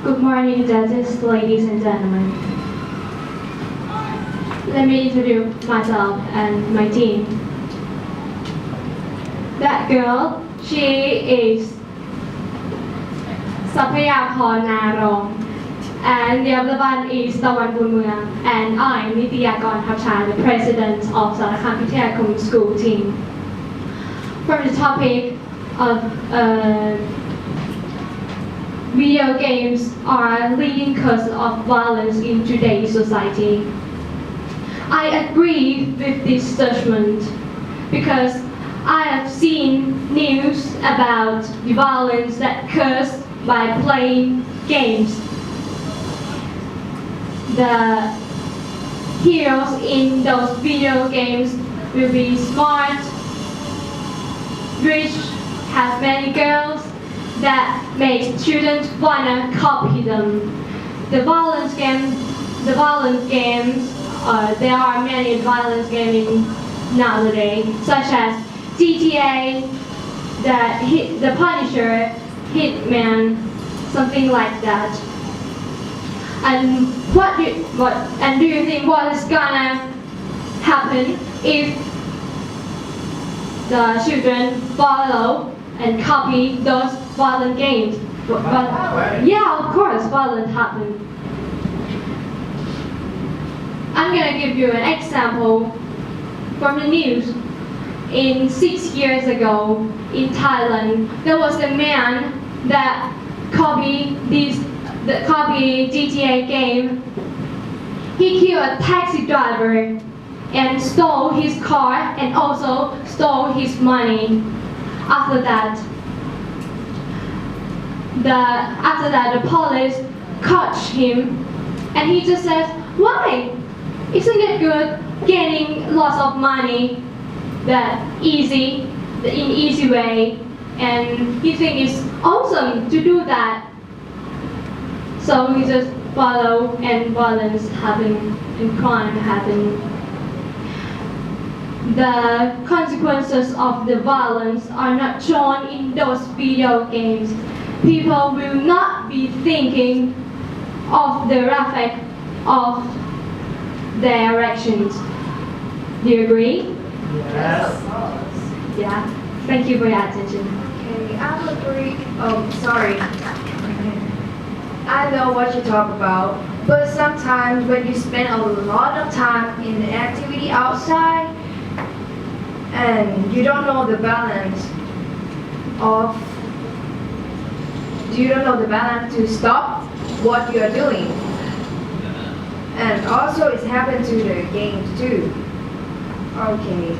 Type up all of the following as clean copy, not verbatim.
Good morning, judges, ladies and gentlemen. Let me introduce myself and my team. That girl, she is Sapayakon Narong, and the other one is Tawan Bunmuang, and I'm Nitiyakon Hapchan, the president of Sarakam Thayakom school team. From the topic of video games are leading cause of violence in today's society. I agree with this judgment because I have seen news about the violence that occurs by playing games. The heroes in those video games will be smart, rich, have many girls, that makes students wanna copy them. The violent games, there are many violent games nowadays, such as GTA, the Punisher, Hitman, something like that. And do you think what is gonna happen if the children follow and copy those violent games? Yeah, of course, violence happen. I'm gonna give you an example from the news. 6 years ago in Thailand, there was a man that copied GTA game. He killed a taxi driver and stole his car and also stole his money. After that, the police caught him, and he just says, "Why? Isn't it good getting lots of money in easy way?" And he thinks it's awesome to do that. So he just follow, and violence happen and crime happen. The consequences of the violence are not shown in those video games. People will not be thinking of the effect of their actions. Do you agree? Yes. Yeah. Thank you for your attention. Okay, I agree. Oh, sorry. I know what you talk about, but sometimes when you spend a lot of time in the activity outside and you don't know the balance to stop what you're doing. And also it's happened to the games too. Okay.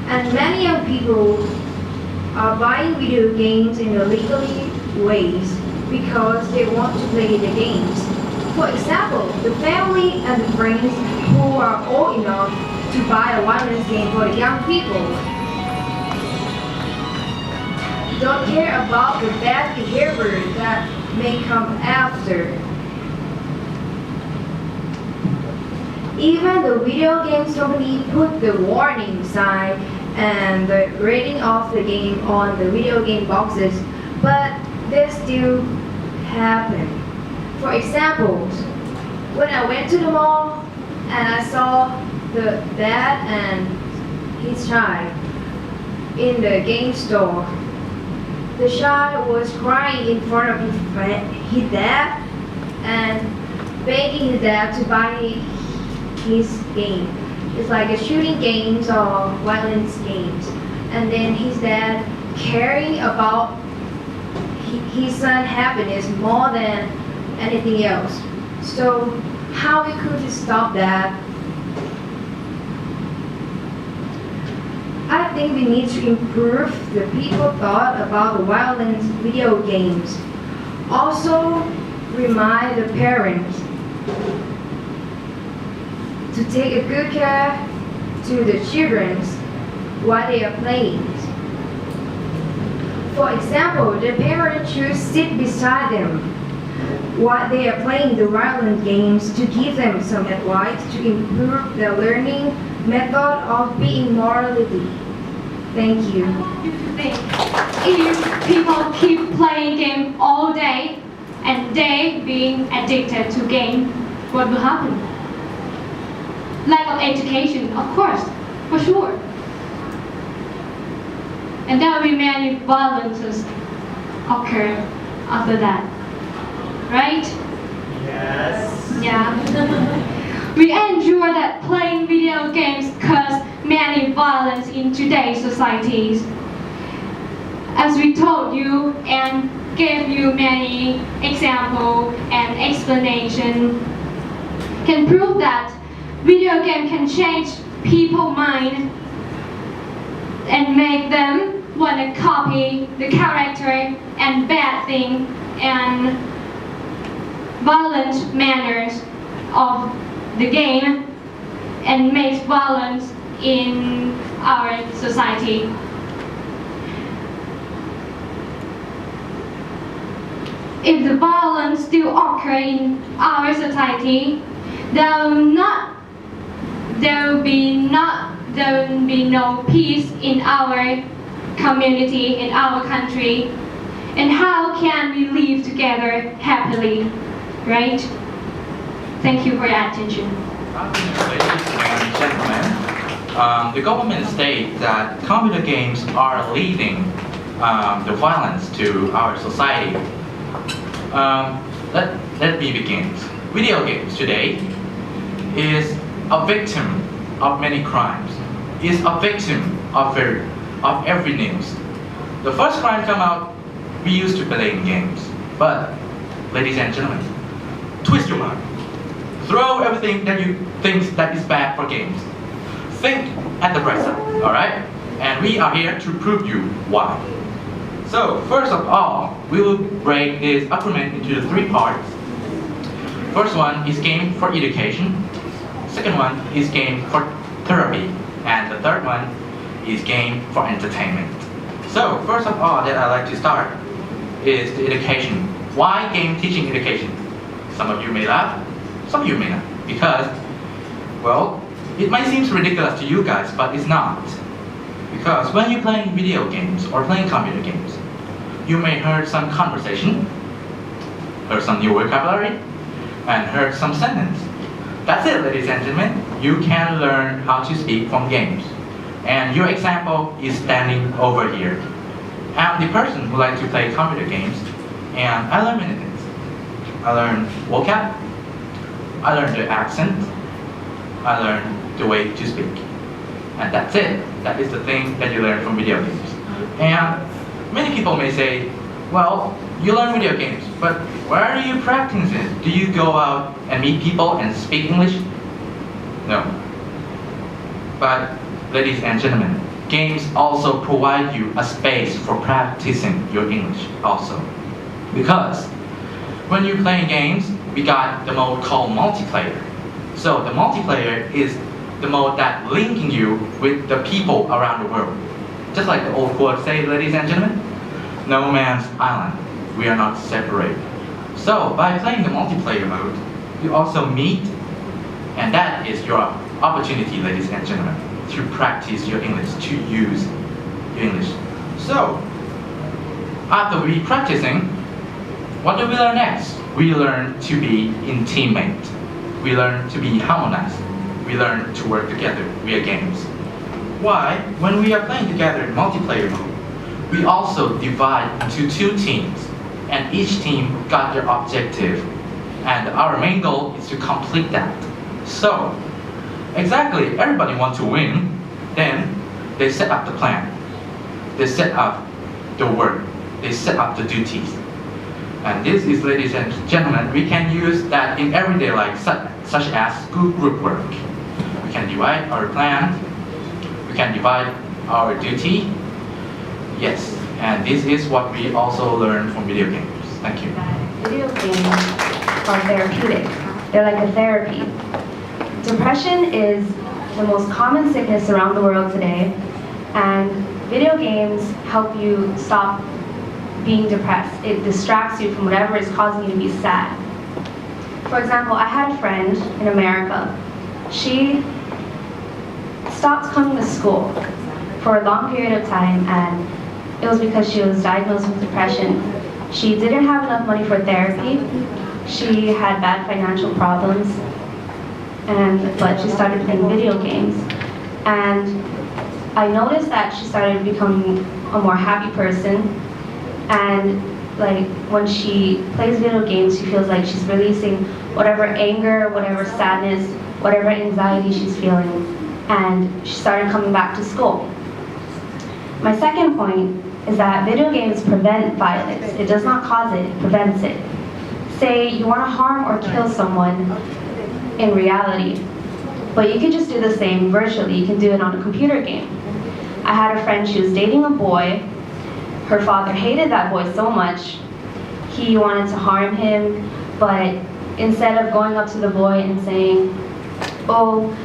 And many young people are buying video games in illegally ways because they want to play the games. For example, the family and the friends who are old enough to buy a violence game for the young people don't care about the bad behavior that may come after. Even the video games company put the warning sign and the rating of the game on the video game boxes, but they still happen. For example, when I went to the mall and I saw the dad and his child in the game store, the child was crying in front of his dad and begging his dad to buy his game. It's like a shooting games or violence games. And then his dad caring about his son's happiness more than anything else. So how we could stop that? I think we need to improve the people thought about the violent video games. Also remind the parents to take a good care to the children while they are playing. For example, the parents should sit beside them while they are playing the violent games to give them some advice to improve their learning method of being morality. Thank you. If people keep playing game all day and they being addicted to game, what will happen? Lack of education, of course, for sure. And there will be many violences occur after that. Right? Yes. Yeah. We ensure that playing video games cause many violence in today's societies. As we told you and gave you many examples and explanation, can prove that video game can change people's mind and make them want to copy the character and bad thing and violent manners of the game and makes violence in our society. If the violence still occur in our society, there will be no peace in our community, in our country. And how can we live together happily, right? Thank you for your attention. Ladies and gentlemen, the government states that computer games are leading the violence to our society. Let me begin. Video games today is a victim of many crimes, is a victim of every news. The first crime come out, we used to play games. But, ladies and gentlemen, twist your mind. Throw everything that you think that is bad for games. Think at the bright side, alright? And we are here to prove you why. So, first of all, we will break this argument into the three parts. First one is game for education. Second one is game for therapy. And the third one is game for entertainment. So, first of all that I'd like to start is the education. Why game teaching education? Some of you may laugh, some of you may not. Because, well, it might seem ridiculous to you guys, but it's not. Because when you're playing video games or playing computer games, you may heard some conversation, heard some new vocabulary, and heard some sentence. That's it, ladies and gentlemen. You can learn how to speak from games. And your example is standing over here. I'm the person who likes to play computer games, and I learn many things. I learn vocab, I learn the accent, I learn the way to speak. And that's it. That is the thing that you learn from video games. And many people may say, well, you learn video games, but where do you practice it? Do you go out and meet people and speak English? No. But, ladies and gentlemen, games also provide you a space for practicing your English also. Because when you're playing games, we got the mode called multiplayer. So the multiplayer is the mode that linking you with the people around the world. Just like the old quote say, ladies and gentlemen, no man's island, we are not separate. So by playing the multiplayer mode, you also meet, and that is your opportunity, ladies and gentlemen, to practice your English, to use your English. So after we practicing, what do we learn next? We learn to be in teammate. We learn to be harmonized. We learn to work together via games. Why? When we are playing together in multiplayer mode, we also divide into two teams, and each team got their objective, and our main goal is to complete that. So, exactly, everybody wants to win, then they set up the plan. They set up the work. They set up the duties. And this is, ladies and gentlemen, we can use that in everyday life, such as group work. We can divide our plan. We can divide our duty. Yes, and this is what we also learn from video games. Thank you. Video games are therapeutic. They're like a therapy. Depression is the most common sickness around the world today, and video games help you stop being depressed. It distracts you from whatever is causing you to be sad. For example, I had a friend in America. She stopped coming to school for a long period of time, and it was because she was diagnosed with depression. She didn't have enough money for therapy. She had bad financial problems, but she started playing video games. And I noticed that she started becoming a more happy person. And like when she plays video games, she feels like she's releasing whatever anger, whatever sadness, whatever anxiety she's feeling. And she started coming back to school. My second point is that video games prevent violence. It does not cause it, it prevents it. Say you want to harm or kill someone in reality, but you can just do the same virtually. You can do it on a computer game. I had a friend, she was dating a boy. Her father hated that boy so much. He wanted to harm him, but instead of going up to the boy and saying, "Oh,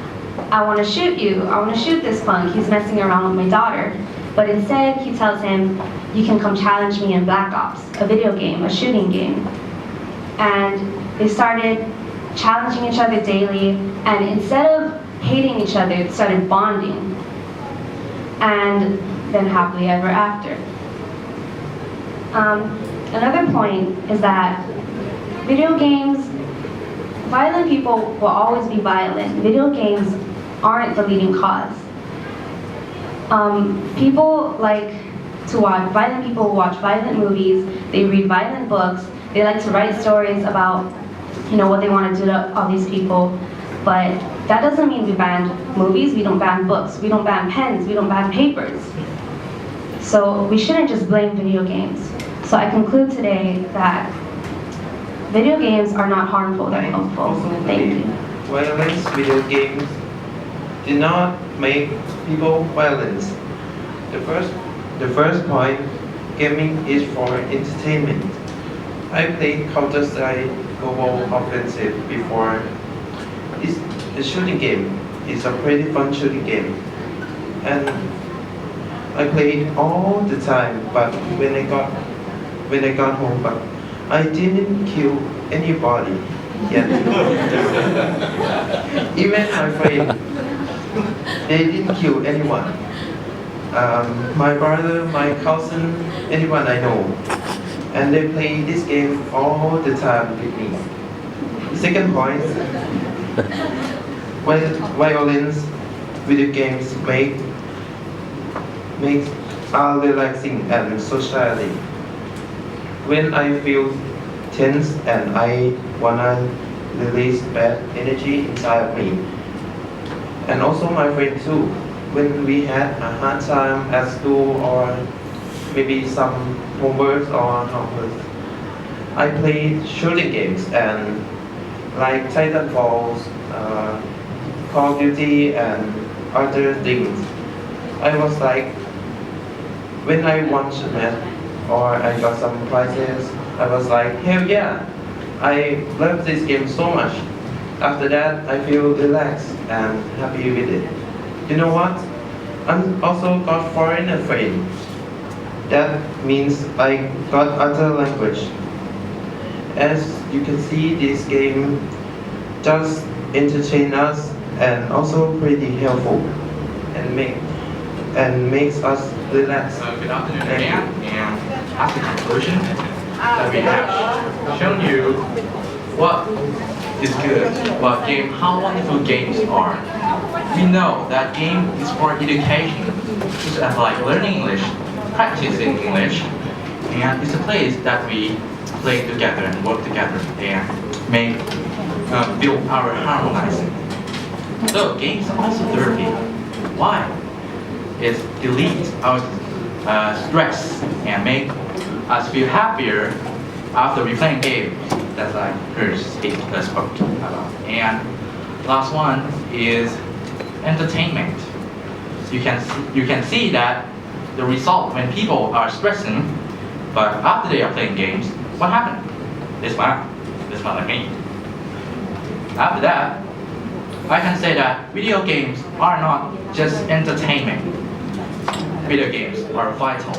I want to shoot you. I want to shoot this punk. He's messing around with my daughter." But instead, he tells him, "You can come challenge me in Black Ops, a video game, a shooting game." And they started challenging each other daily, and instead of hating each other, they started bonding. And then happily ever after. Another point is that video games, violent people will always be violent. Video games aren't the leading cause. People like to watch, violent people watch violent movies, they read violent books, they like to write stories about, what they want to do to all these people. But that doesn't mean we ban movies, we don't ban books, we don't ban pens, we don't ban papers. So we shouldn't just blame video games. So I conclude today that video games are not harmful, they're helpful. Thank you. Violence video games do not make people violent. The first point, gaming is for entertainment. I played Counter-Strike Global Offensive before. It's a shooting game. It's a pretty fun shooting game. And I played all the time, but when I got home, but I didn't kill anybody yet. Even my friend, they didn't kill anyone. My brother, my cousin, anyone I know. And they play this game all the time with me. Second point, when violence video games makes are relaxing and socially. When I feel tense and I wanna release bad energy inside of me. And also my friend too. When we had a hard time at school or maybe some homework or homework, I played shooting games and like Titanfalls, Call of Duty and other things. I was like, when I won a match or I got some prizes, I was like, hell yeah, I love this game so much. After that, I feel relaxed and happy with it. You know what? I also got foreign friend. That means I got other language. As you can see, this game just entertain us and also pretty helpful and makes us relax. Good afternoon again, and as a conclusion, that we have shown you what is good about game, how wonderful games are. We know that game is for education, just as like learning English, practicing English, and it's a place that we play together and work together and make build our harmonizing. So games are also therapy. Why? It deletes our stress and make us feel happier after we playing games. That's like hers spoke about. And last one is entertainment. You can see that the result when people are stressing, but after they are playing games, what happened? They smile like me. After that, I can say that video games are not just entertainment. Video games are vital